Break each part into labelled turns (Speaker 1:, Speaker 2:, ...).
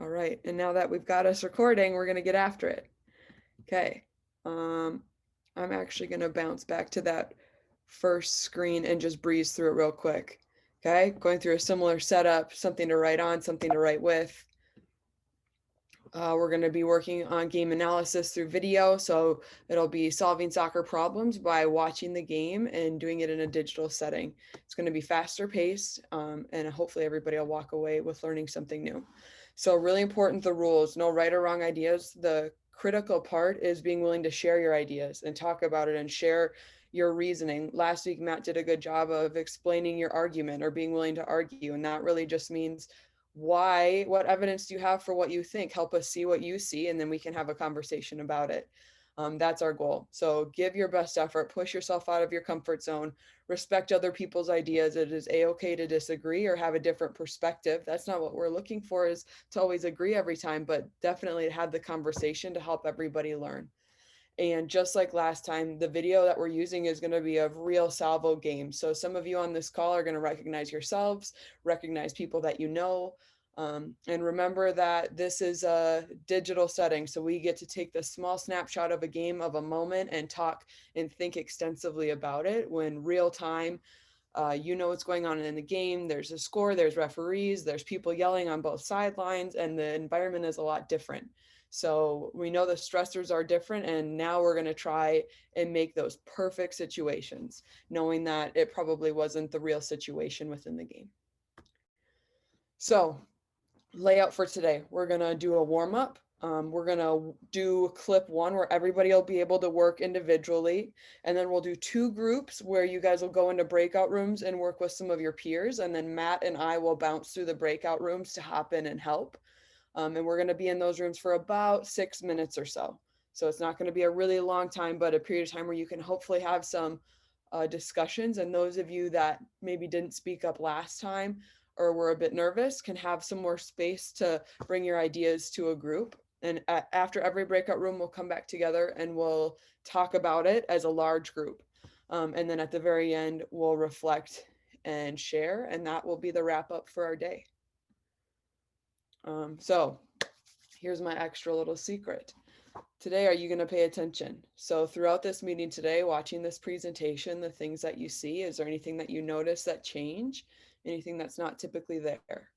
Speaker 1: All right, and now that we've got us recording, we're gonna get after it. Okay, I'm actually gonna bounce back to that first screen and just breeze through it real quick. Okay, going through a similar setup, something to write on, something to write with. We're going to be working on game analysis through video, so it'll be solving soccer problems by watching the game and doing it in a digital setting. It's going to be faster paced, and hopefully everybody will walk away with learning something new. So really important, the rules, no right or wrong ideas. The critical part is being willing to share your ideas and talk about it and share your reasoning. Last week, Matt did a good job of explaining your argument or being willing to argue, and that really just means what evidence do you have for what you think? Help us see what you see, and then we can have a conversation about it. That's our goal. So give your best effort, push yourself out of your comfort zone, respect other people's ideas. It is a-okay to disagree or have a different perspective. That's not what we're looking for, is to always agree every time, but definitely to have the conversation to help everybody learn. And just like last time, the video that we're using is going to be of real salvo games. So some of you on this call are going to recognize yourselves, recognize people that you know. And remember that this is a digital setting. So we get to take the small snapshot of a game, of a moment, and talk and think extensively about it when real time. You know what's going on in the game. There's a score, there's referees, there's people yelling on both sidelines, and the environment is a lot different. So we know the stressors are different, and now we're going to try and make those perfect situations, knowing that it probably wasn't the real situation within the game. So layout for today, we're going to do a warm-up. We're going to do clip 1 where everybody will be able to work individually. And then we'll do 2 groups where you guys will go into breakout rooms and work with some of your peers. And then Matt and I will bounce through the breakout rooms to hop in and help. And we're going to be in those rooms for about 6 minutes or so. So it's not going to be a really long time, but a period of time where you can hopefully have some discussions. And those of you that maybe didn't speak up last time or were a bit nervous can have some more space to bring your ideas to a group. And after every breakout room, we'll come back together and we'll talk about it as a large group. And then at the very end, we'll reflect and share, and that will be the wrap up for our day. So here's my extra little secret. Today, are you going to pay attention? So throughout this meeting today, watching this presentation, the things that you see, is there anything that you notice that change? Anything that's not typically there?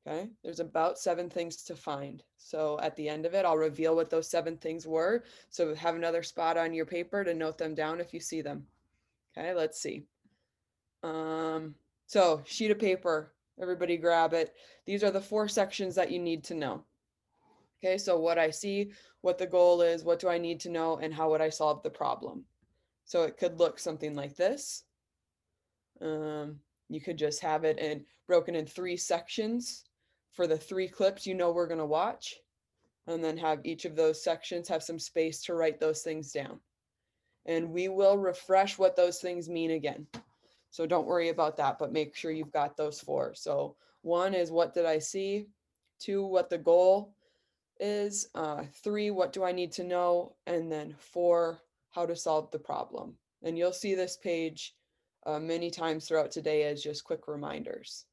Speaker 1: Okay, there's about 7 things to find. So at the end of it, I'll reveal what those 7 things were. So have another spot on your paper to note them down if you see them. Okay, let's see. So sheet of paper, everybody grab it. These are the 4 sections that you need to know. Okay, so what I see, what the goal is, what do I need to know, and how would I solve the problem? So it could look something like this. You could just have it broken in 3 sections for the 3 clips you know we're going to watch, and then have each of those sections have some space to write those things down. And we will refresh what those things mean again. So don't worry about that, but make sure you've got those 4. So 1 is, what did I see? 2, what the goal is. 3, what do I need to know? And then 4, how to solve the problem. And you'll see this page many times throughout today as just quick reminders.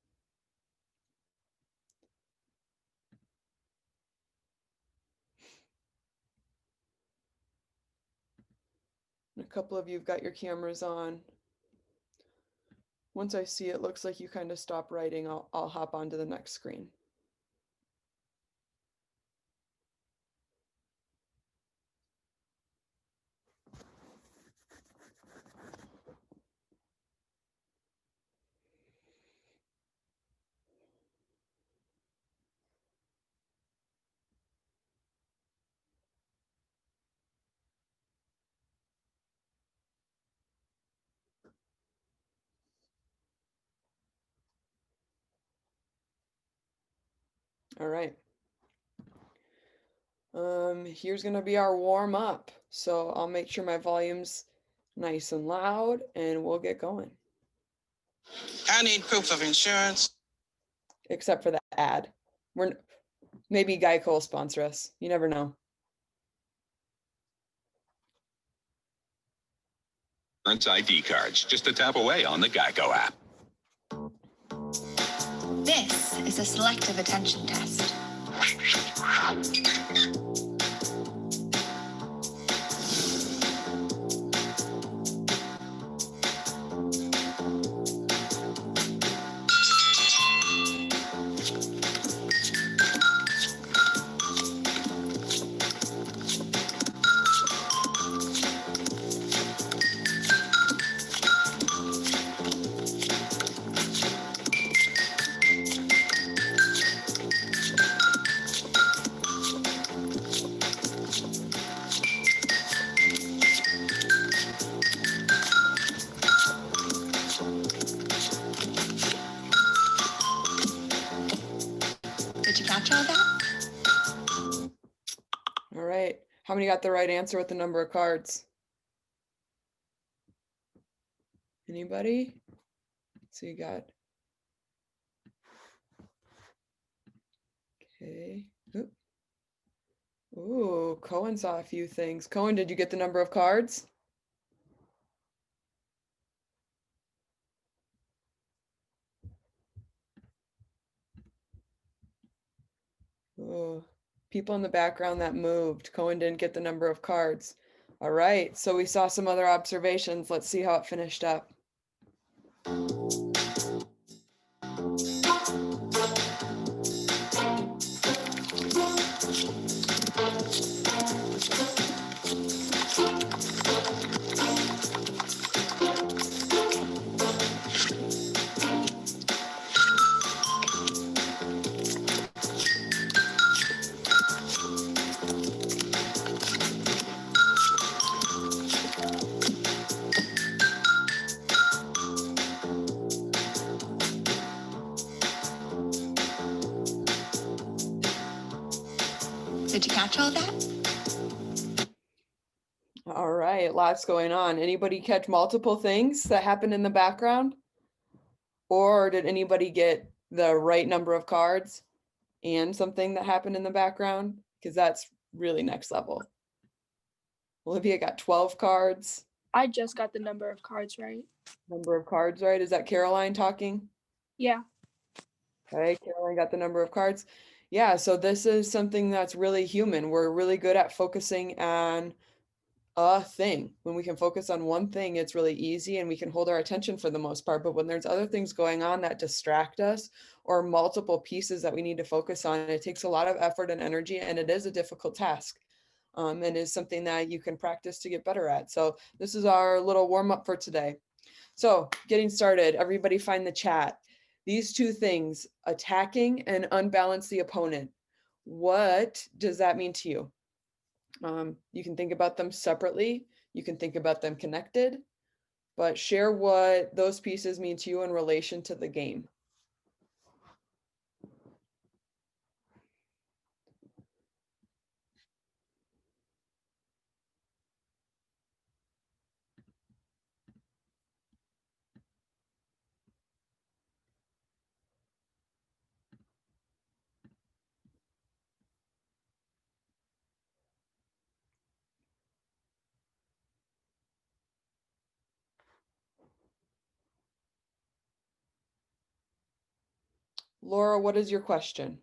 Speaker 1: A couple of you have got your cameras on. Once I see it looks like you kind of stop writing, I'll hop onto the next screen. All right. Here's going to be our warm up. So I'll make sure my volume's nice and loud, and we'll get going.
Speaker 2: I need proof of insurance.
Speaker 1: Except for the ad. Maybe Geico will sponsor us. You never know.
Speaker 3: Insurance ID cards, just a tap away on the Geico app.
Speaker 4: This is a selective attention test. Did you catch all that?
Speaker 1: All right. How many got the right answer with the number of cards? Anybody? So you got, okay. Oop. Ooh, Cohen saw a few things. Cohen, did you get the number of cards? Oh, people in the background that moved. Cohen didn't get the number of cards. All right, so we saw some other observations. Let's see how it finished up.
Speaker 4: Did you catch all that?
Speaker 1: All right, lots going on. Anybody catch multiple things that happened in the background? Or did anybody get the right number of cards and something that happened in the background? Because that's really next level. Olivia got 12 cards.
Speaker 5: I just got the number of cards right.
Speaker 1: Number of cards, right? Is that Caroline talking?
Speaker 5: Yeah.
Speaker 1: Okay, Caroline got the number of cards. Yeah, so this is something that's really human. We're really good at focusing on a thing. When we can focus on one thing, it's really easy and we can hold our attention for the most part. But when there's other things going on that distract us or multiple pieces that we need to focus on, it takes a lot of effort and energy, and it is a difficult task. And is something that you can practice to get better at. So this is our little warm up for today. So getting started, everybody find the chat. These two things, attacking and unbalance the opponent. What does that mean to you? You can think about them separately. You can think about them connected, but share what those pieces mean to you in relation to the game. Laura, what is your question?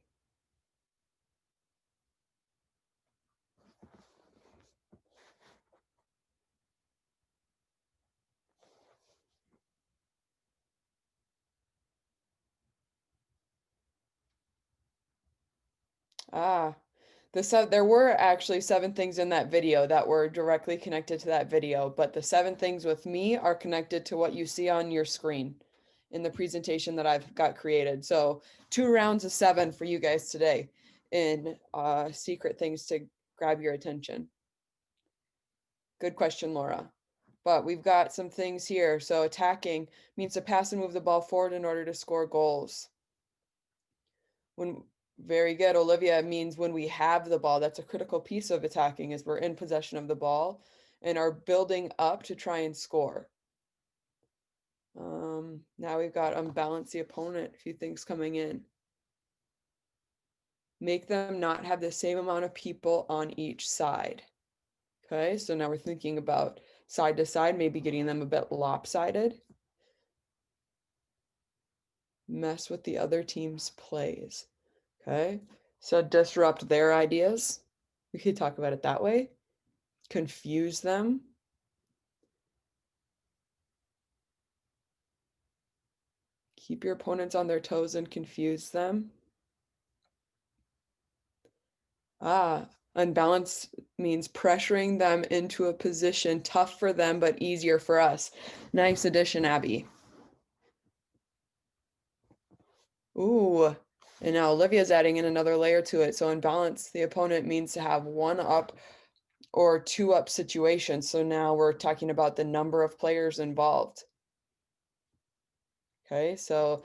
Speaker 1: Ah, there were actually 7 things in that video that were directly connected to that video, but the 7 things with me are connected to what you see on your screen in the presentation that I've got created. So 2 rounds of 7 for you guys today in secret things to grab your attention. Good question, Laura. But we've got some things here. So attacking means to pass and move the ball forward in order to score goals. Very good, Olivia, means when we have the ball. That's a critical piece of attacking, is we're in possession of the ball and are building up to try and score. Now we've got unbalance the opponent, a few things coming in. Make them not have the same amount of people on each side. Okay, so now we're thinking about side to side, maybe getting them a bit lopsided. Mess with the other team's plays. Okay, So disrupt their ideas. We could talk about it that way. Confuse them. Keep your opponents on their toes and confuse them. Unbalanced means pressuring them into a position tough for them but easier for us. Nice addition, Abby. Ooh, and now Olivia's adding in another layer to it. So unbalanced, the opponent means to have one up or two up situation. So now we're talking about the number of players involved. Okay, so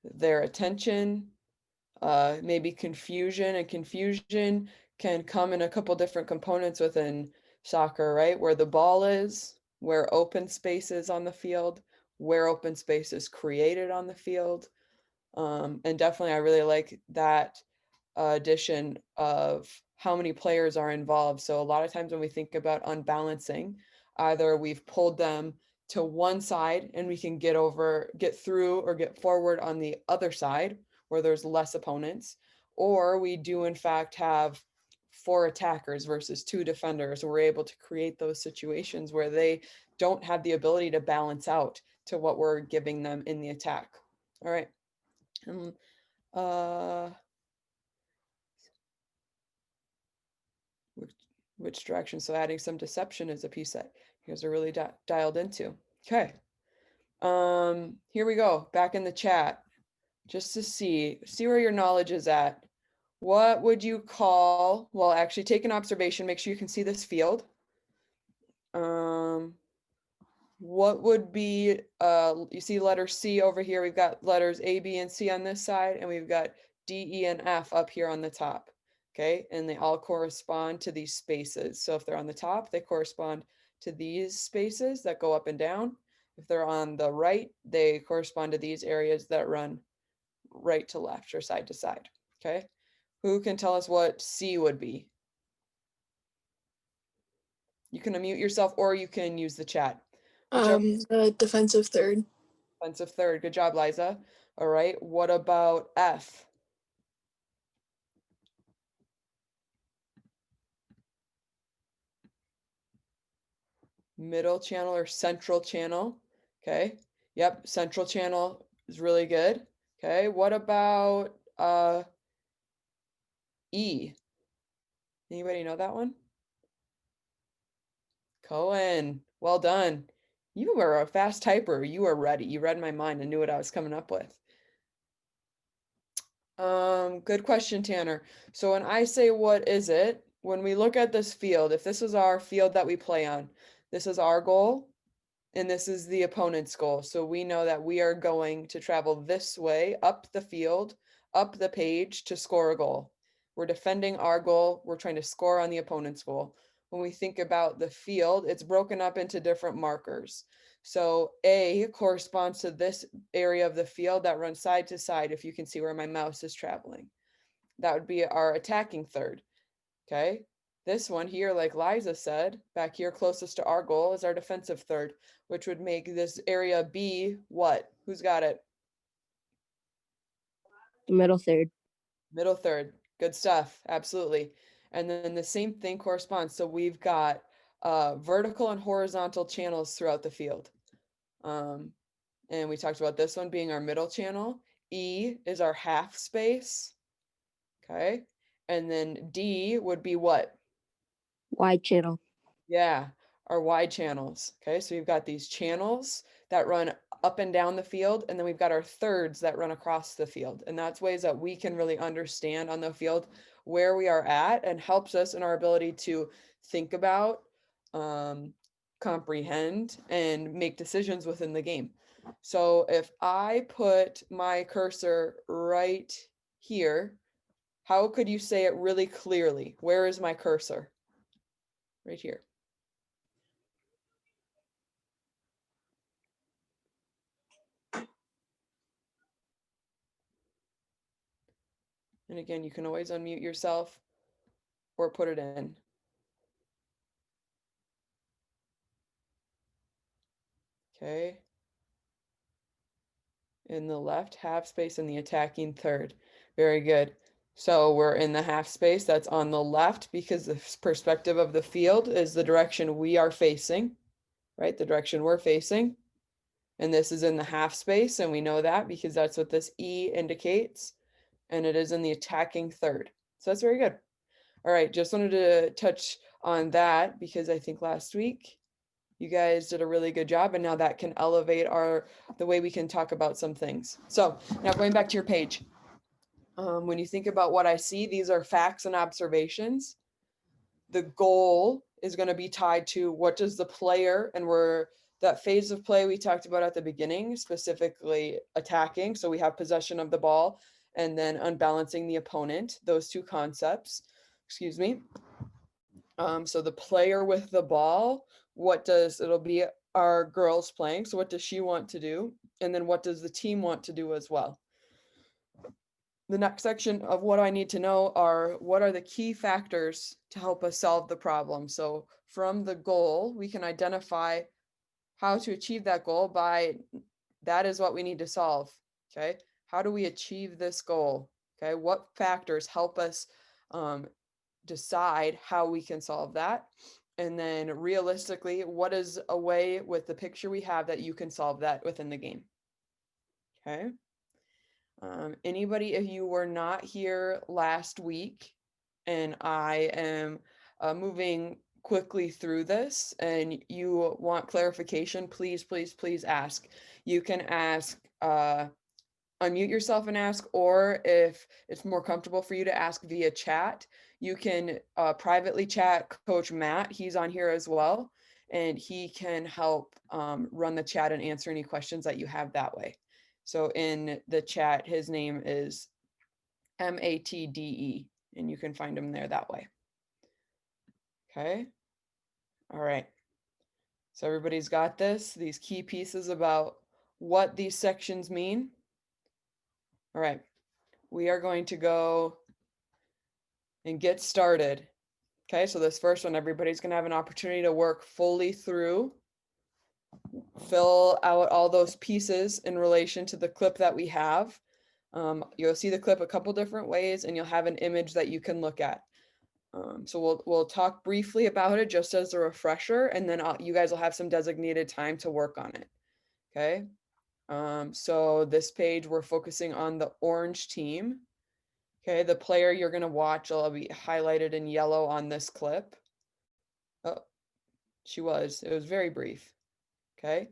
Speaker 1: their attention, maybe confusion, and confusion can come in a couple different components within soccer, right? Where the ball is, where open space is on the field, where open space is created on the field. And definitely, I really like that addition of how many players are involved. So a lot of times when we think about unbalancing, either we've pulled them to one side and we can get through or get forward on the other side where there's less opponents, or we do in fact have 4 attackers versus 2 defenders. We're able to create those situations where they don't have the ability to balance out to what we're giving them in the attack. All right. Which direction? So adding some deception is a piece that you guys are really dialed into. Okay. Here we go. Back in the chat, just to see where your knowledge is at. What would you call? Well, actually, take an observation. Make sure you can see this field. What would be? You see letter C over here. We've got letters A, B, and C on this side, and we've got D, E, and F up here on the top. Okay, and they all correspond to these spaces. So if they're on the top, they correspond to these spaces that go up and down. If they're on the right, they correspond to these areas that run right to left or side to side. Okay, who can tell us what C would be? You can unmute yourself or you can use the chat.
Speaker 5: The defensive third.
Speaker 1: Defensive third. Good job, Liza. All right, what about F? Middle channel or central channel. Okay. Yep, central channel is really good. Okay, what about E? Anybody know that one? Cohen. Well done. You were a fast typer. You were ready. You read my mind and knew what I was coming up with. Good question, Tanner. So when I say what is it, when we look at this field, if this is our field that we play on, this is our goal and this is the opponent's goal. So we know that we are going to travel this way up the field, up the page to score a goal. We're defending our goal. We're trying to score on the opponent's goal. When we think about the field, it's broken up into different markers. So A corresponds to this area of the field that runs side to side, if you can see where my mouse is traveling. That would be our attacking third. Okay. This one here, like Liza said, back here closest to our goal is our defensive third, which would make this area B what? Who's got it?
Speaker 6: The middle third.
Speaker 1: Middle third. Good stuff. Absolutely. And then the same thing corresponds. So we've got vertical and horizontal channels throughout the field. And we talked about this one being our middle channel. E is our half space. Okay. And then D would be what?
Speaker 6: Wide channel.
Speaker 1: Yeah, our wide channels. Okay, so we've got these channels that run up and down the field, and then we've got our thirds that run across the field. And that's ways that we can really understand on the field where we are at and helps us in our ability to think about, comprehend, and make decisions within the game. So if I put my cursor right here, how could you say it really clearly? Where is my cursor? Right here. And again, you can always unmute yourself or put it in. Okay. In the left half space in the attacking third. Very good. So we're in the half space that's on the left because the perspective of the field is the direction we are facing, right? The direction we're facing. And this is in the half space, and we know that because that's what this E indicates. And it is in the attacking third. So that's very good. All right, just wanted to touch on that because I think last week you guys did a really good job, and now that can elevate the way we can talk about some things. So now going back to your page. When you think about what I see, these are facts and observations. The goal is going to be tied to what does the player, and that phase of play we talked about at the beginning, specifically attacking. So we have possession of the ball and then unbalancing the opponent, those two concepts, excuse me. So the player with the ball, it'll be our girls playing. So what does she want to do? And then what does the team want to do as well? The next section of what I need to know are what are the key factors to help us solve the problem. So from the goal, we can identify how to achieve that goal that is what we need to solve. Okay. How do we achieve this goal? Okay. What factors help us decide how we can solve that? And then realistically, what is a way with the picture we have that you can solve that within the game? Okay. Anybody, if you were not here last week, and I am moving quickly through this and you want clarification, please ask. You can ask, unmute yourself and ask, or if it's more comfortable for you to ask via chat, you can privately chat Coach Matt. He's on here as well, and he can help run the chat and answer any questions that you have that way. So in the chat, his name is Matde, and you can find him there that way. Okay. All right. So everybody's got these key pieces about what these sections mean. All right. We are going to go and get started. Okay. So this first one, everybody's going to have an opportunity to work fully through, fill out all those pieces in relation to the clip that we have. You'll see the clip a couple different ways, and you'll have an image that you can look at. So we'll talk briefly about it just as a refresher, and then you guys will have some designated time to work on it. Okay. So this page, we're focusing on the orange team. Okay. The player you're going to watch will be highlighted in yellow on this clip. Oh, it was very brief. Okay.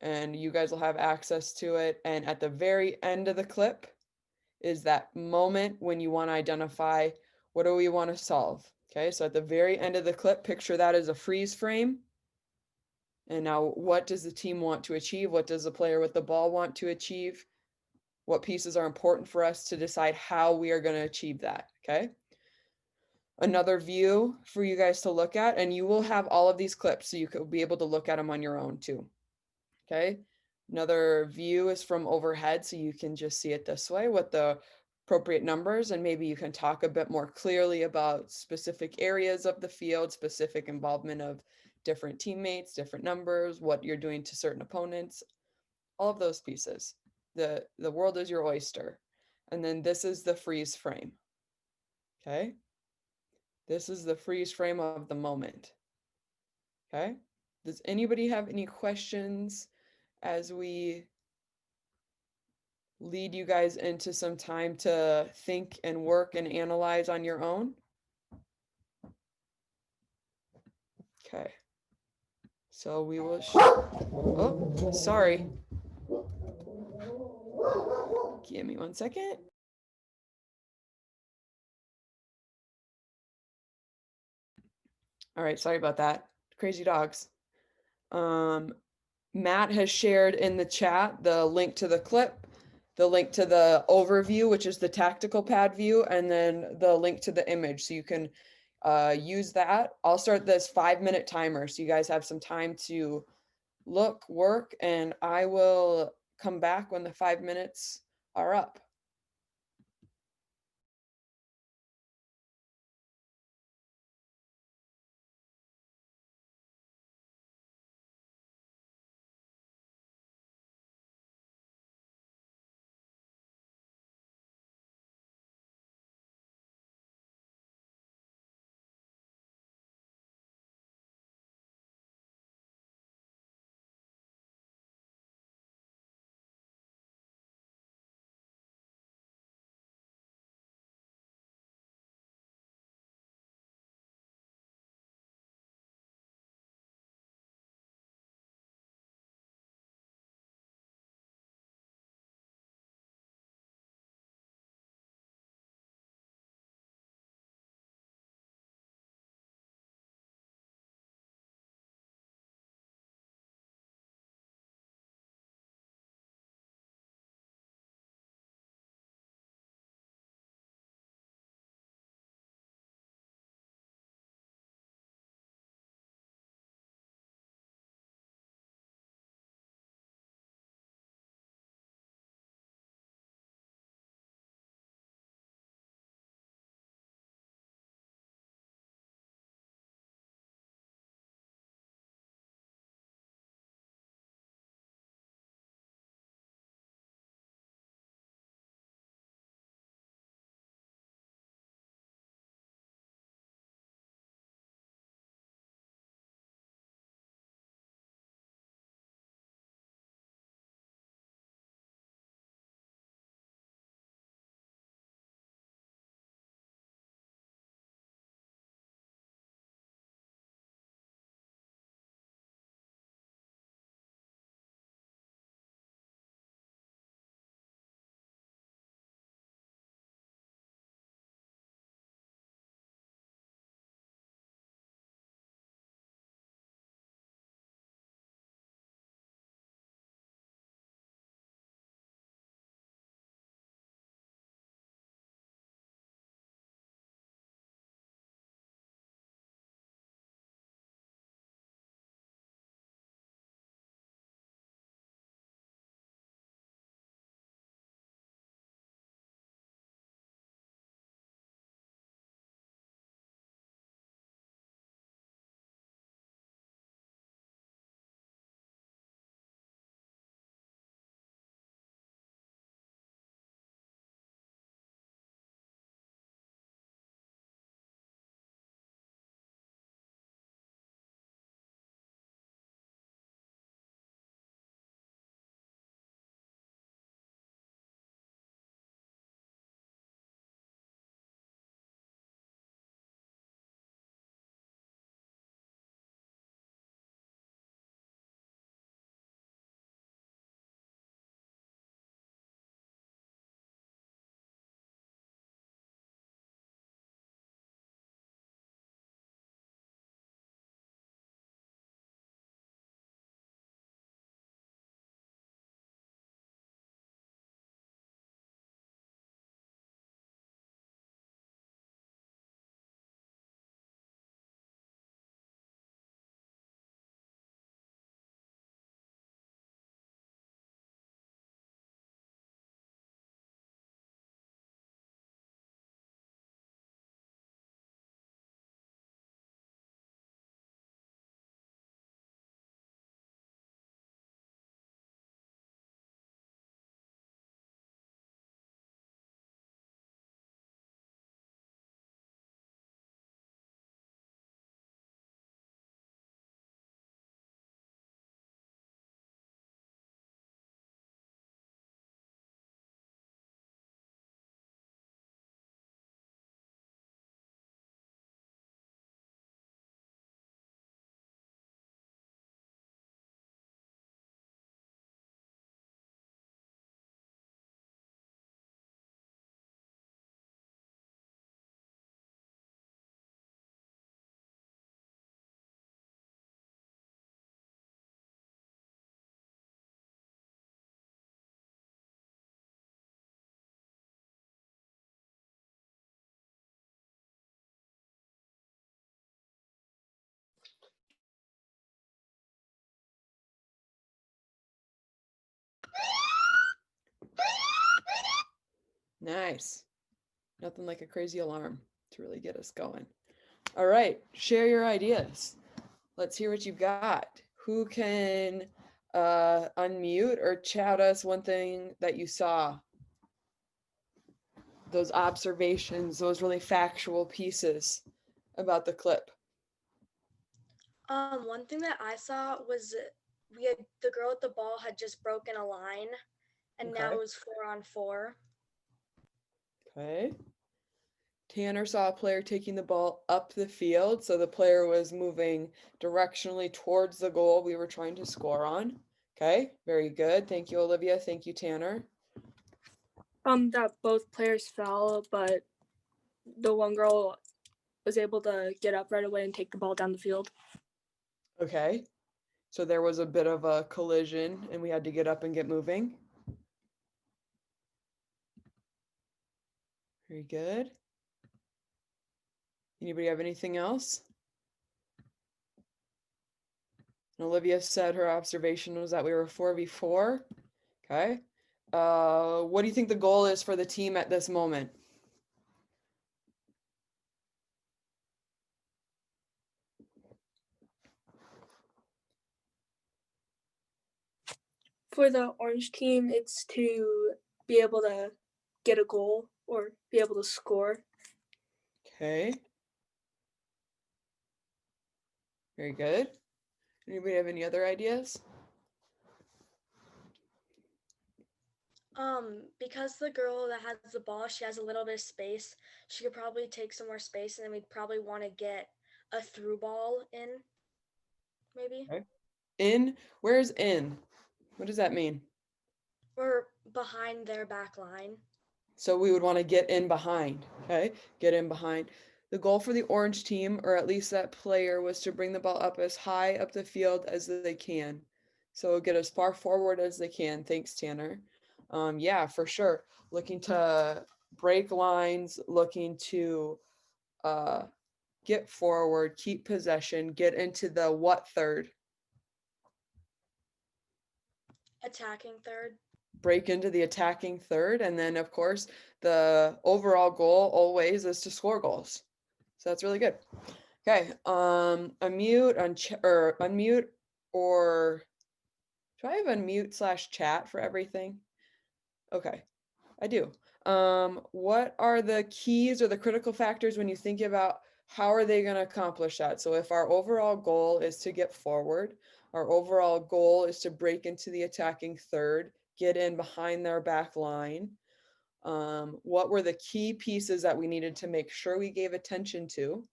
Speaker 1: And you guys will have access to it. And at the very end of the clip is that moment when you want to identify what do we want to solve. Okay, so at the very end of the clip, picture that as a freeze frame. And now what does the team want to achieve? What does the player with the ball want to achieve? What pieces are important for us to decide how we are going to achieve that? Okay. Another view for you guys to look at, and you will have all of these clips so you could be able to look at them on your own too. Okay. Another view is from overhead, so you can just see it this way with the appropriate numbers, and maybe you can talk a bit more clearly about specific areas of the field, specific involvement of different teammates, different numbers, what you're doing to certain opponents, all of those pieces. The world is your oyster. And then this is the freeze frame. Okay. This is the freeze frame of the moment. Okay. Does anybody have any questions as we lead you guys into some time to think and work and analyze on your own? Okay. So we will, oh, sorry. Give me 1 second. All right, sorry about that. Crazy dogs. Matt has shared in the chat the link to the clip, the link to the overview, which is the tactical pad view, and then the link to the image. So you can use that. I'll start this 5-minute timer so you guys have some time to look, work, and I will come back when the 5 minutes are up. Nice. Nothing like a crazy alarm to really get us going. All right, share your ideas. Let's hear what you've got. Who can unmute or chat us one thing that you saw? Those observations, those really factual pieces about the clip.
Speaker 7: One thing that I saw was we had the girl with the ball had just broken a line, and now
Speaker 1: Okay.
Speaker 7: it was 4-on-4.
Speaker 1: Okay. Tanner saw a player taking the ball up the field, so the player was moving directionally towards the goal we were trying to score on. Okay, very good. Thank you, Olivia. Thank you, Tanner.
Speaker 5: That both players fell, but the one girl was able to get up right away and take the ball down the field.
Speaker 1: Okay, so there was a bit of a collision and we had to get up and get moving. Very good. Anybody have anything else? Olivia said her observation was that we were 4v4. Okay. What do you think the goal is for the team at this moment?
Speaker 5: For the orange team, it's to be able to get a goal or be able to score.
Speaker 1: Okay. Very good. Anybody have any other ideas?
Speaker 7: Because the girl that has the ball, she has a little bit of space. She could probably take some more space, and then we'd probably want to get a through ball in, maybe.
Speaker 1: Okay. In? Where's in? What does that mean?
Speaker 7: Or behind their back line.
Speaker 1: So we would want to get in behind, okay? Get in behind. The goal for the orange team, or at least that player, was to bring the ball up as high up the field as they can. So get as far forward as they can. Thanks, Tanner. Yeah, for sure. Looking to break lines, looking to get forward, keep possession, get into the what third?
Speaker 7: Attacking third.
Speaker 1: Break into the attacking third. And then, of course, the overall goal always is to score goals. So that's really good. Okay. Unmute or do I have unmute/chat for everything? Okay, I do. What are the keys or the critical factors when you think about how are they going to accomplish that? So if our overall goal is to get forward, our overall goal is to break into the attacking third, get in behind their back line. What were the key pieces that we needed to make sure we gave attention to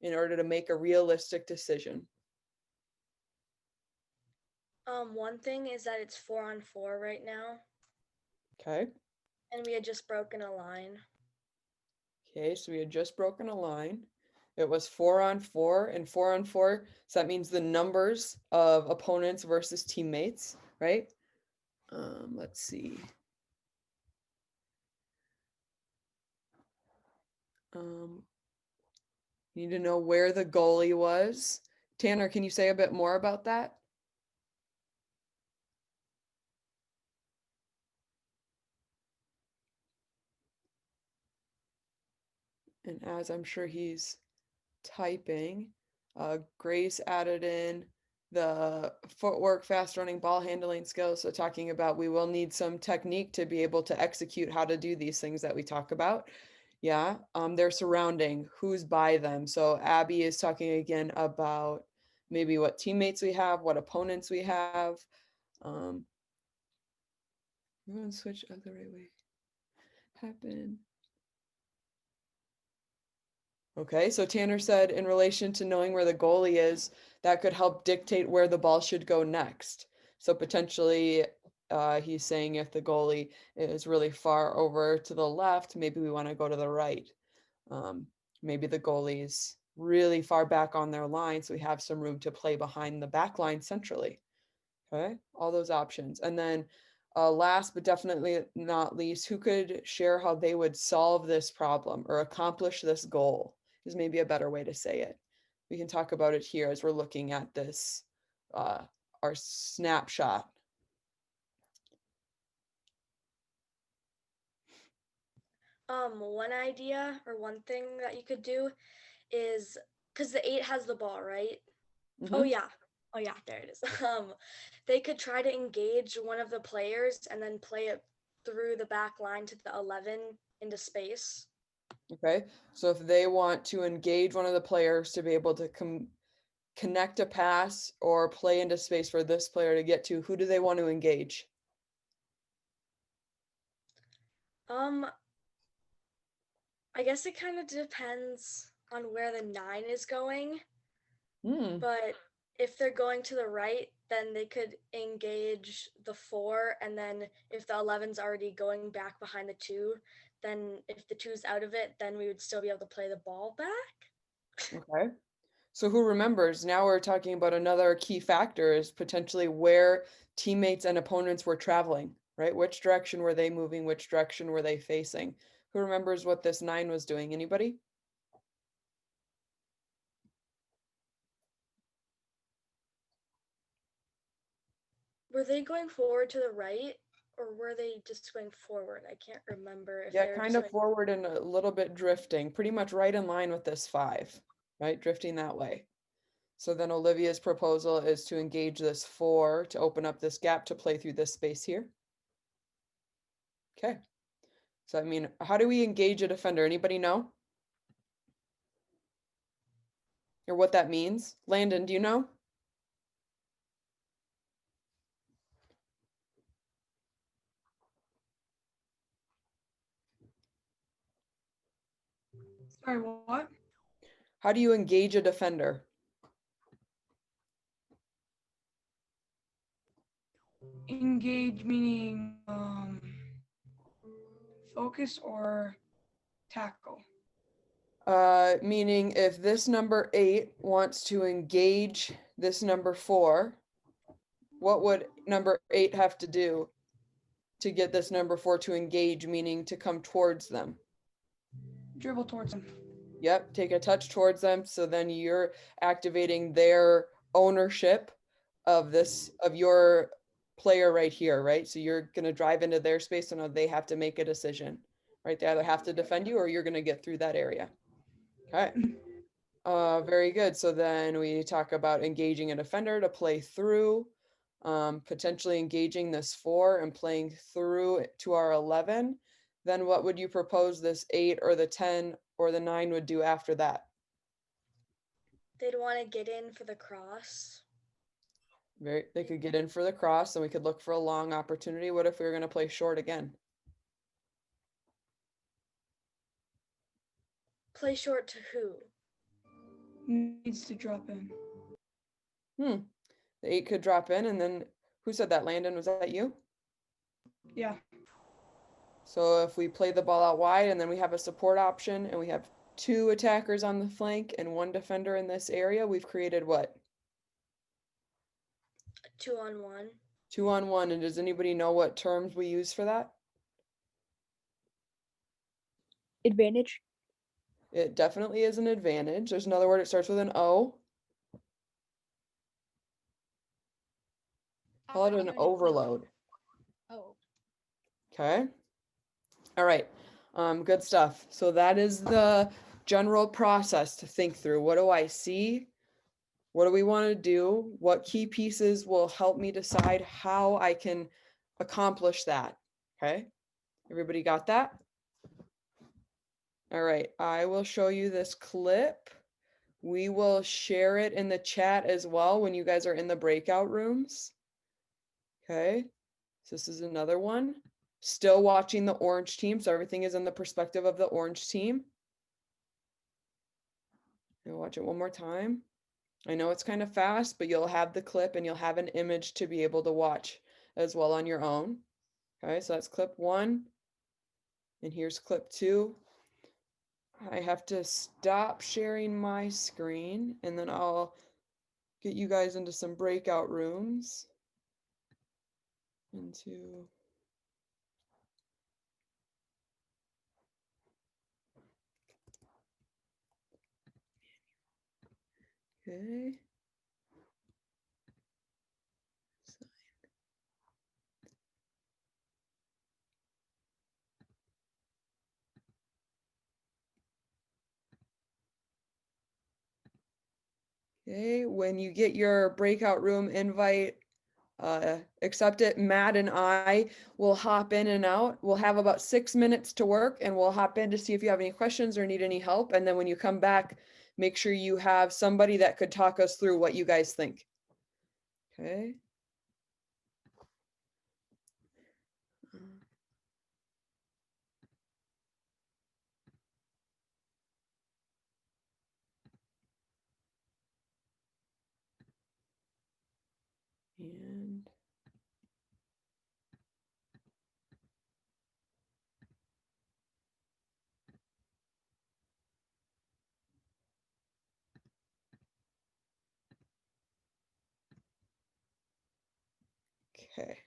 Speaker 1: in order to make a realistic decision?
Speaker 7: One thing is that it's 4-on-4 right now,
Speaker 1: Okay.
Speaker 7: and we had just broken a line.
Speaker 1: Okay, so we had just broken a line. It was 4-on-4 and 4-on-4. So that means the numbers of opponents versus teammates, right? Let's see. You need to know where the goalie was. Tanner, can you say a bit more about that? And as I'm sure he's typing, Grace added in the footwork, fast running, ball handling skills. So talking about we will need some technique to be able to execute how to do these things that we talk about. Yeah, their surrounding, who's by them. So Abby is talking again about maybe what teammates we have, what opponents we have. We're going to switch other way. Happen. Okay, so Tanner said in relation to knowing where the goalie is, that could help dictate where the ball should go next. So potentially, he's saying if the goalie is really far over to the left, maybe we want to go to the right. Maybe the goalie's really far back on their line, so we have some room to play behind the back line centrally. Okay, all those options. And then last but definitely not least, who could share how they would solve this problem or accomplish this goal is maybe a better way to say it. We can talk about it here as we're looking at this, our snapshot.
Speaker 7: One idea or one thing that you could do is because the 8 has the ball, right? Oh
Speaker 1: Mhm.
Speaker 7: yeah. Oh yeah, there it is. They could try to engage one of the players and then play it through the back line to the 11 into space.
Speaker 1: Okay, so if they want to engage one of the players to be able to connect a pass or play into space for this player to get to, who do they want to engage?
Speaker 7: Um, I guess it kind of depends on where the 9 is going,
Speaker 1: Hmm.
Speaker 7: but if they're going to the right, then they could engage the 4, and then if the 11's already going back behind the 2, then if the 2's out of it, then we would still be able to play the ball back.
Speaker 1: Okay. So who remembers? Now we're talking about another key factor is potentially where teammates and opponents were traveling, right? Which direction were they moving? Which direction were they facing? Who remembers what this 9 was doing? Anybody?
Speaker 7: Were they going forward to the right, or were they just going forward? I can't remember if
Speaker 1: Yeah,
Speaker 7: they were
Speaker 1: kind
Speaker 7: just
Speaker 1: of
Speaker 7: going.
Speaker 1: forward and a little bit drifting, pretty much right in line with this 5, right? Drifting that way. So then Olivia's proposal is to engage this 4 to open up this gap to play through this space here. Okay. So I mean, how do we engage a defender? Anybody know? Or what that means? Landon, do you know?
Speaker 8: Sorry, what?
Speaker 1: How do you engage a defender?
Speaker 8: Engage meaning focus or tackle.
Speaker 1: Meaning if this number 8 wants to engage this number 4, what would number 8 have to do to get this number 4 to engage, meaning to come towards them?
Speaker 8: Dribble towards him.
Speaker 1: Yep, take a touch towards them. So then you're activating their ownership of this, of your player right here, right? So you're going to drive into their space, and they have to make a decision, right? They either have to defend you or you're going to get through that area. Okay. Very good. So then we talk about engaging a defender to play through, potentially engaging this 4 and playing through to our 11. Then what would you propose this 8 or the 10 or the 9 would do after that?
Speaker 7: They'd want to get in for the cross.
Speaker 1: They could get in for the cross and we could look for a long opportunity. What if we were going to play short again?
Speaker 7: Play short to who?
Speaker 8: Needs to drop in.
Speaker 1: The 8 could drop in, and then who said that? Landon, was that you?
Speaker 8: Yeah.
Speaker 1: So if we play the ball out wide and then we have a support option and we have 2 attackers on the flank and 1 defender in this area, we've created what?
Speaker 7: 2-on-1.
Speaker 1: 2-on-1. And does anybody know what terms we use for that?
Speaker 6: Advantage.
Speaker 1: It definitely is an advantage. There's another word, it starts with an O. Call it an overload.
Speaker 4: Oh.
Speaker 1: Okay. All right. Good stuff. So that is the general process to think through. What do I see? What do we want to do? What key pieces will help me decide how I can accomplish that? Okay. Everybody got that? All right. I will show you this clip. We will share it in the chat as well when you guys are in the breakout rooms. Okay. So this is another one. Still watching the orange team. So everything is in the perspective of the orange team. I'll watch it one more time. I know it's kind of fast, but you'll have the clip and you'll have an image to be able to watch as well on your own. Okay, so that's clip 1. And here's clip 2. I have to stop sharing my screen and then I'll get you guys into some breakout rooms. Okay. Okay, when you get your breakout room invite, accept it. Matt and I will hop in and out. We'll have about 6 minutes to work and we'll hop in to see if you have any questions or need any help. And then when you come back, make sure you have somebody that could talk us through what you guys think. Okay. And okay.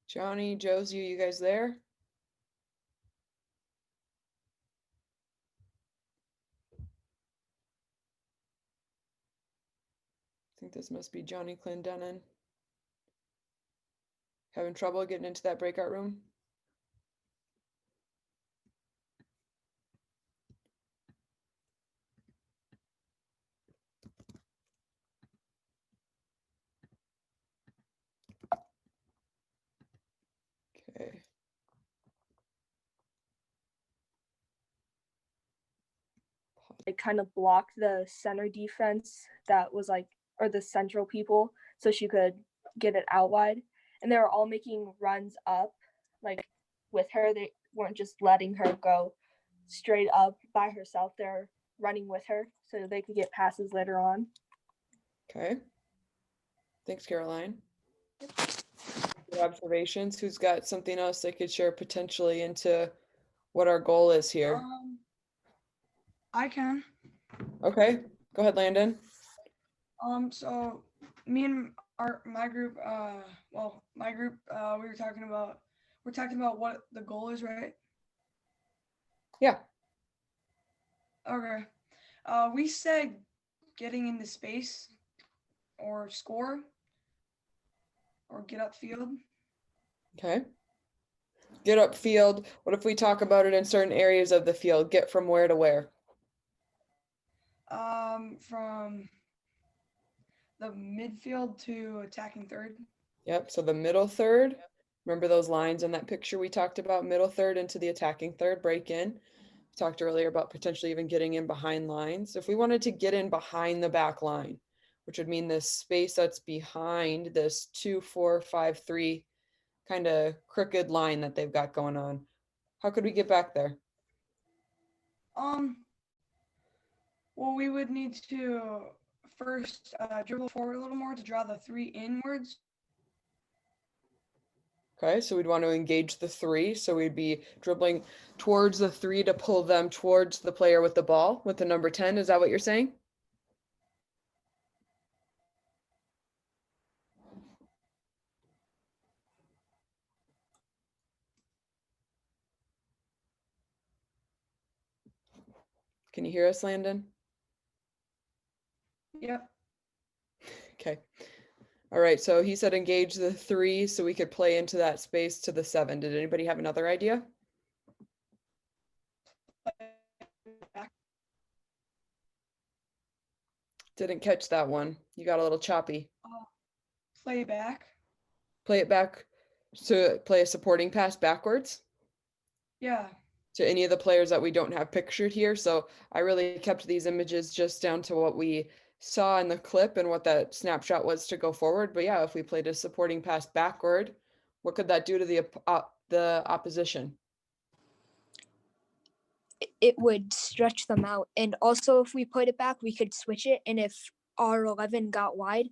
Speaker 1: Johnny, Josie, you guys there? I think this must be Johnny Clendenin. Having trouble getting into that breakout room? Okay.
Speaker 6: It kind of blocked the center defense that was like, or the central people, so she could get it out wide. And they were all making runs up, like with her. They weren't just letting her go straight up by herself. They're running with her so they could get passes later on.
Speaker 1: Okay. Thanks, Caroline. Good observations. Who's got something else they could share potentially into what our goal is here?
Speaker 8: I can.
Speaker 1: Okay, go ahead, Landon.
Speaker 8: So me and my group, we're talking about what the goal is, right?
Speaker 1: Yeah.
Speaker 8: Okay. We said getting into space or score or get upfield.
Speaker 1: Okay. Get upfield. What if we talk about it in certain areas of the field? Get from where to where?
Speaker 8: From the midfield to attacking third.
Speaker 1: Yep, so the middle third. Remember those lines in that picture we talked about? Middle third into the attacking third, break in. We talked earlier about potentially even getting in behind lines. If we wanted to get in behind the back line, which would mean this space that's behind this 2-4-5-3 kind of crooked line that they've got going on, how could we get back there?
Speaker 8: Well, we would need to first dribble forward a little more to draw the three inwards.
Speaker 1: Okay, so we'd want to engage the three. So we'd be dribbling towards the three to pull them towards the player with the ball with the number 10. Is that what you're saying? Can you hear us, Landon?
Speaker 8: Yep.
Speaker 1: Okay. All right, so he said engage the three so we could play into that space to the 7. Did anybody have another idea? Didn't catch that one. You got a little choppy.
Speaker 8: Play back.
Speaker 1: Play it back to play a supporting pass backwards
Speaker 8: Yeah.
Speaker 1: to any of the players that we don't have pictured here. So I really kept these images just down to what we saw in the clip and what that snapshot was to go forward. But yeah, if we played a supporting pass backward, what could that do to the opposition?
Speaker 6: It would stretch them out. And also, if we put it back, we could switch it. And if our 11 got wide,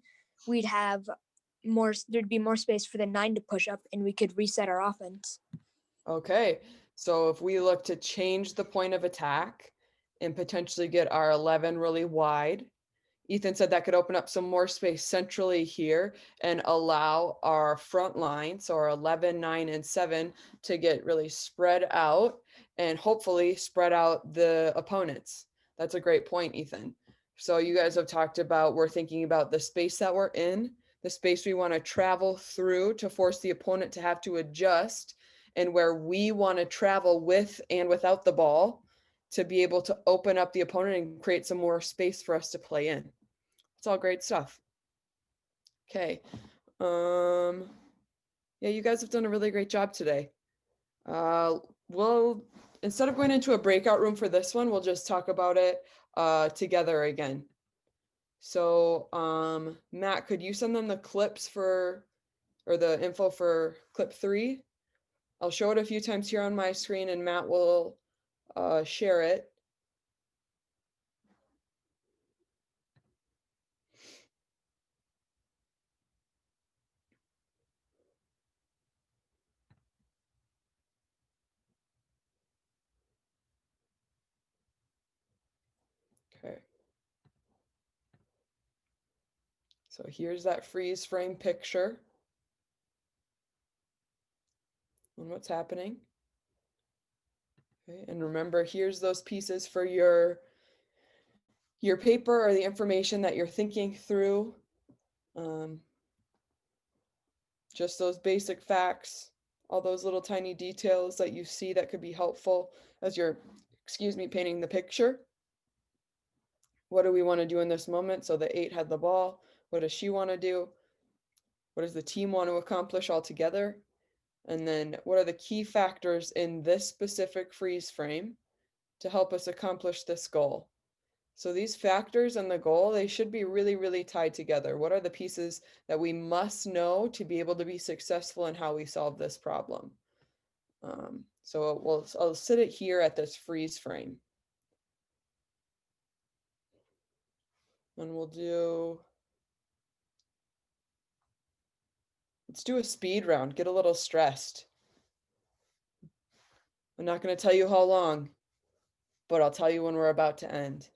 Speaker 6: we'd have more, there'd be more space for the 9 to push up and we could reset our offense.
Speaker 1: Okay, so if we look to change the point of attack and potentially get our 11 really wide. Ethan said that could open up some more space centrally here and allow our front line, so our 11, 9, and 7, to get really spread out and hopefully spread out the opponents. That's a great point, Ethan. So you guys have talked about, we're thinking about the space that we're in, the space we want to travel through to force the opponent to have to adjust, and where we want to travel with and without the ball to be able to open up the opponent and create some more space for us to play in. It's all great stuff. Okay. Yeah, you guys have done a really great job today. We'll, instead of going into a breakout room for this one, we'll just talk about it together again. So, Matt, could you send them the clips for, or the info for clip 3? I'll show it a few times here on my screen and Matt will share it. Okay. So here's that freeze frame picture and what's happening. Okay, and remember, here's those pieces for your paper or the information that you're thinking through. Just those basic facts, all those little tiny details that you see that could be helpful as you're, painting the picture. What do we want to do in this moment? So the 8 had the ball. What does she want to do? What does the team want to accomplish all together? And then what are the key factors in this specific freeze frame to help us accomplish this goal? So these factors and the goal, they should be really, really tied together. What are the pieces that we must know to be able to be successful in how we solve this problem? So I'll sit it here at this freeze frame. And let's do a speed round, get a little stressed. I'm not going to tell you how long, but I'll tell you when we're about to end.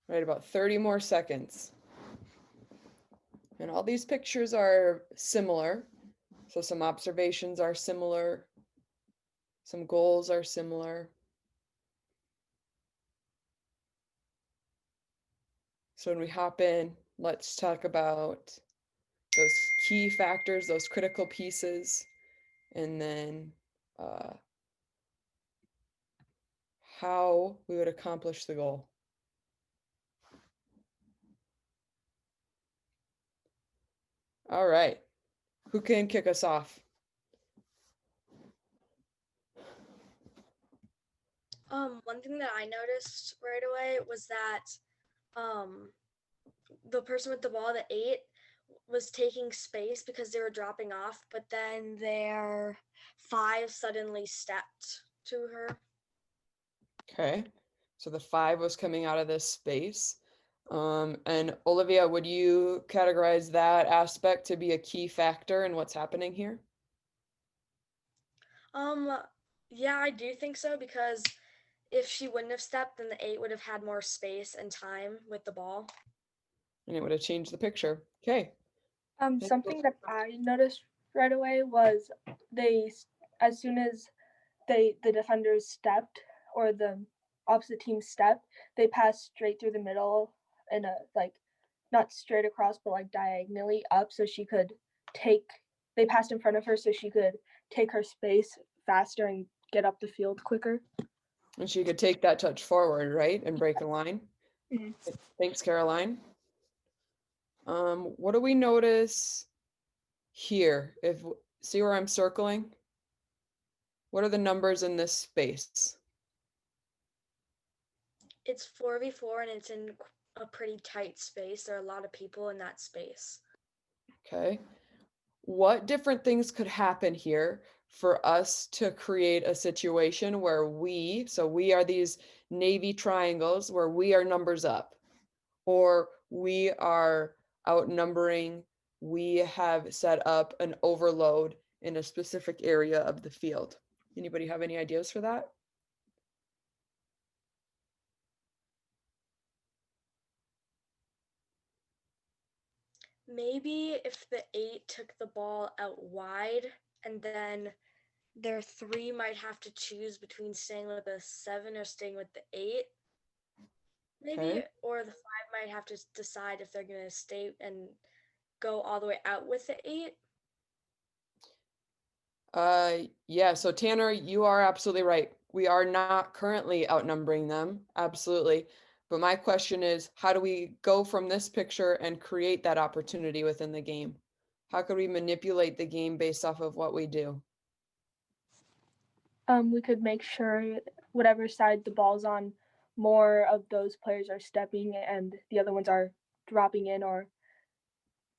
Speaker 1: Right, about 30 more seconds. And all these pictures are similar. So some observations are similar. Some goals are similar. So when we hop in, let's talk about those key factors, those critical pieces, and then how we would accomplish the goal. All right, who can kick us off?
Speaker 7: One thing that I noticed right away was that the person with the ball, the 8, was taking space because they were dropping off, but then their 5 suddenly stepped to her.
Speaker 1: Okay, so the 5 was coming out of this space. And Olivia, would you categorize that aspect to be a key factor in what's happening here?
Speaker 7: Yeah, I do think so, because if she wouldn't have stepped, then the 8 would have had more space and time with the ball.
Speaker 1: And it would have changed the picture. Okay.
Speaker 6: Something that I noticed right away was as soon as the defenders stepped or the opposite team stepped, they passed straight through the middle in a like not straight across but like diagonally up so she could they passed in front of her so she could take her space faster and get up the field quicker.
Speaker 1: And she could take that touch forward, right? And break a line.
Speaker 5: Mhm.
Speaker 1: Thanks, Caroline. What do we notice here? See where I'm circling? What are the numbers in this space?
Speaker 7: It's 4v4 and it's in a pretty tight space. There are a lot of people in that space.
Speaker 1: Okay. What different things could happen here for us to create a situation where so we are these navy triangles where we are numbers up, or we are outnumbering, we have set up an overload in a specific area of the field. Anybody have any ideas for that?
Speaker 7: Maybe if the 8 took the ball out wide and then their 3 might have to choose between staying with the 7 or staying with the 8. Maybe,
Speaker 1: Okay.
Speaker 7: or the 5 might have to decide if they're going to stay and go all the way out with the 8.
Speaker 1: Yeah, so Tanner, you are absolutely right. We are not currently outnumbering them, absolutely. But my question is, how do we go from this picture and create that opportunity within the game? How could we manipulate the game based off of what we do?
Speaker 6: We could make sure whatever side the ball's on, more of those players are stepping and the other ones are dropping in or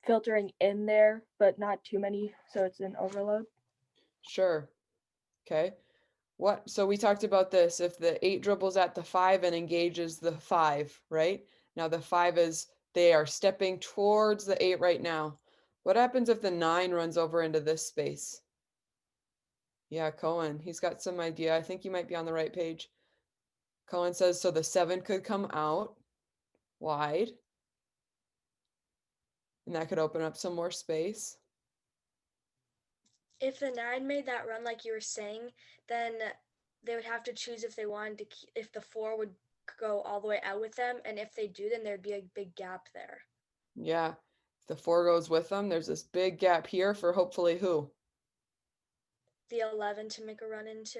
Speaker 6: filtering in there, but not too many, so it's an overload.
Speaker 1: Sure. Okay. So we talked about this. If the 8 dribbles at the 5 and engages the 5, right? Now the 5 they are stepping towards the 8 right now. What happens if the 9 runs over into this space? Yeah, Cohen, he's got some idea. I think you might be on the right page. Cohen says, so the 7 could come out wide. And that could open up some more space.
Speaker 7: If the 9 made that run like you were saying, then they would have to choose if they wanted to if the 4 would go all the way out with them, and if they do, then there'd be a big gap there.
Speaker 1: Yeah, if the 4 goes with them, there's this big gap here for hopefully who?
Speaker 7: The 11 to make a run into.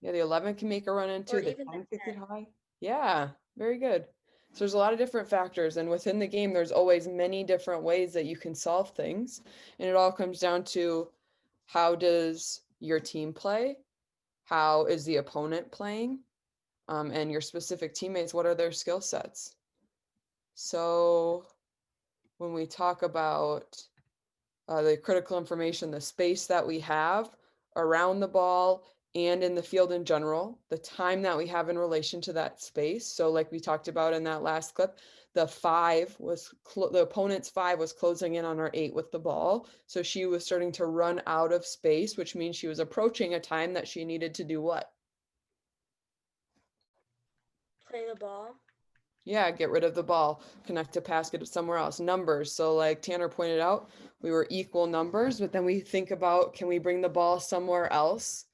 Speaker 1: Yeah, the 11 can make a run into,
Speaker 7: Or
Speaker 1: the
Speaker 7: even
Speaker 1: 10
Speaker 7: the
Speaker 1: could get
Speaker 7: 10.
Speaker 1: high. Yeah, very good. So there's a lot of different factors, and within the game, there's always many different ways that you can solve things. And it all comes down to how does your team play? How is the opponent playing? And your specific teammates, what are their skill sets? So when we talk about the critical information, the space that we have around the ball and in the field in general, the time that we have in relation to that space. So like we talked about in that last clip, the opponent's 5 was closing in on our 8 with the ball. So she was starting to run out of space, which means she was approaching a time that she needed to do what?
Speaker 7: Play the ball.
Speaker 1: Yeah, get rid of the ball, connect to pass, get it somewhere else. Numbers. So like Tanner pointed out, we were equal numbers, but then we think about, can we bring the ball somewhere else?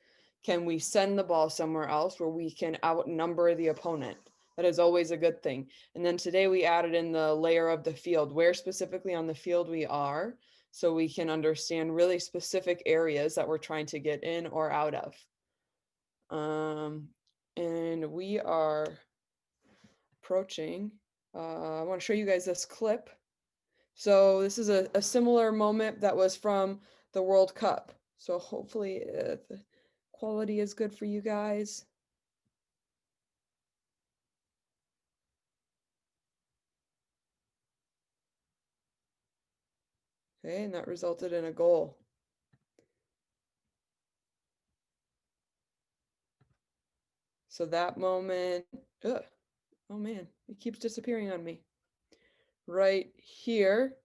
Speaker 1: Can we send the ball somewhere else where we can outnumber the opponent? That is always a good thing. And then today we added in the layer of the field, where specifically on the field we are, so we can understand really specific areas that we're trying to get in or out of. And we are approaching. I want to show you guys this clip. So this is a similar moment that was from the World Cup. So hopefully the quality is good for you guys. Okay, and that resulted in a goal. So that moment, oh man, it keeps disappearing on me. Right here,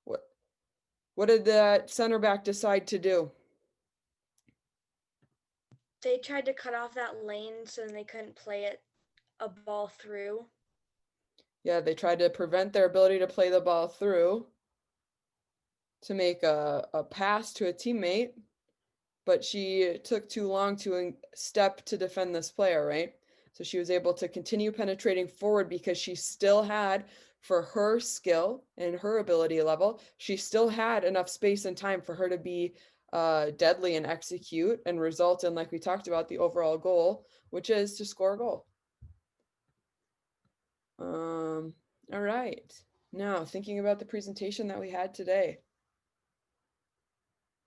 Speaker 1: what did that center back decide to do?
Speaker 7: They tried to cut off that lane so they couldn't play it a ball through.
Speaker 1: Yeah, they tried to prevent their ability to play the ball through to make a pass to a teammate. but she took too long to step to defend this player, right? So she was able to continue penetrating forward because she still had, for her skill and her ability level, she still had enough space and time for her to be deadly and execute and result in, like we talked about, the overall goal, which is to score a goal. All right. Now, thinking about the presentation that we had today.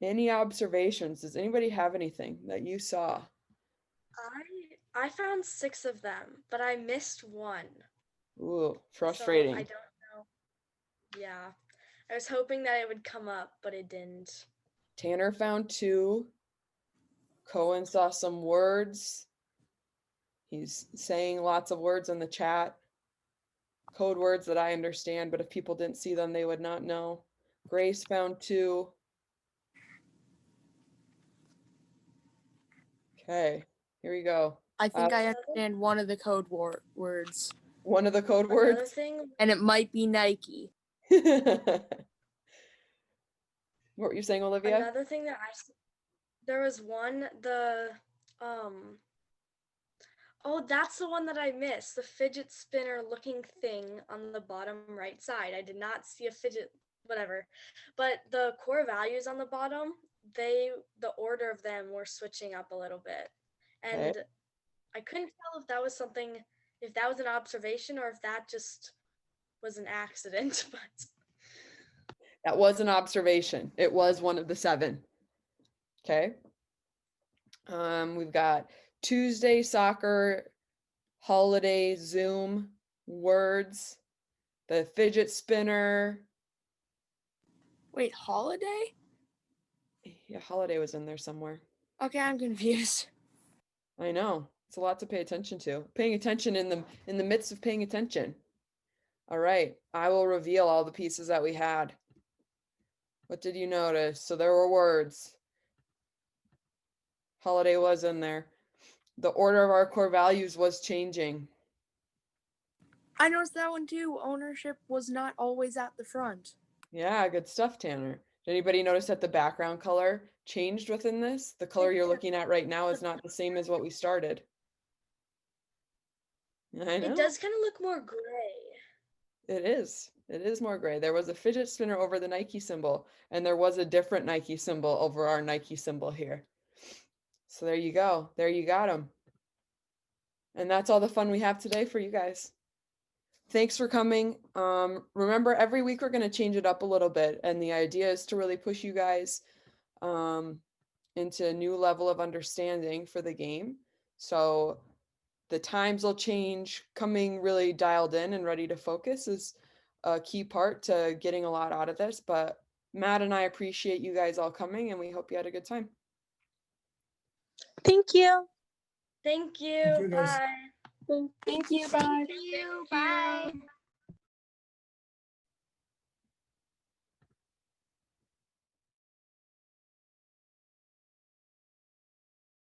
Speaker 1: Any observations? Does anybody have anything that you saw?
Speaker 7: I found 6 of them, but I missed one.
Speaker 1: Ooh,
Speaker 7: So
Speaker 1: frustrating.
Speaker 7: I don't know. Yeah. I was hoping that it would come up, but it didn't.
Speaker 1: Tanner found 2. Cohen saw some words. He's saying lots of words in the chat. Code words that I understand, but if people didn't see them, they would not know. Grace found 2. Okay, here we go.
Speaker 9: I think I understand one of the code words.
Speaker 1: One of the code
Speaker 7: Another
Speaker 1: words?
Speaker 7: thing,
Speaker 9: And it might be Nike.
Speaker 1: What were you saying, Olivia?
Speaker 7: another thing that there was one, oh, that's the one that I missed. The fidget spinner looking thing on the bottom right side. I did not see a fidget, whatever. But the core values on the bottom, the order of them were switching up a little bit. And
Speaker 1: Okay.
Speaker 7: I couldn't tell if that was something, if that was an observation or if that just was an accident. But
Speaker 1: That was an observation. It was one of the 7. Okay. We've got Tuesday soccer, holiday Zoom, words, the fidget spinner.
Speaker 9: Wait, holiday?
Speaker 1: Yeah, holiday was in there somewhere.
Speaker 9: Okay, I'm confused.
Speaker 1: I know. It's a lot to pay attention to. Paying attention in the midst of paying attention. All right. I will reveal all the pieces that we had. What did you notice? So there were words. Holiday was in there. The order of our core values was changing.
Speaker 9: I noticed that one too. Ownership was not always at the front.
Speaker 1: Yeah, good stuff, Tanner. Did anybody notice that the background color changed within this? The color you're looking at right now is not the same as what we started. I know.
Speaker 7: it does kind of look more gray.
Speaker 1: It is. It is more gray. There was a fidget spinner over the Nike symbol, and there was a different Nike symbol over our Nike symbol here. So there you go. There you got them. And that's all the fun we have today for you guys. Thanks for coming. Remember, every week we're going to change it up a little bit, and the idea is to really push you guys into a new level of understanding for the game. So the times will change. Coming really dialed in and ready to focus is a key part to getting a lot out of this. But Matt and I appreciate you guys all coming, and we hope you had a good time.
Speaker 9: Thank you.
Speaker 7: Thank you.
Speaker 8: you, guys.
Speaker 7: Bye.
Speaker 5: Thank you. Bye.
Speaker 4: Thank you. Bye.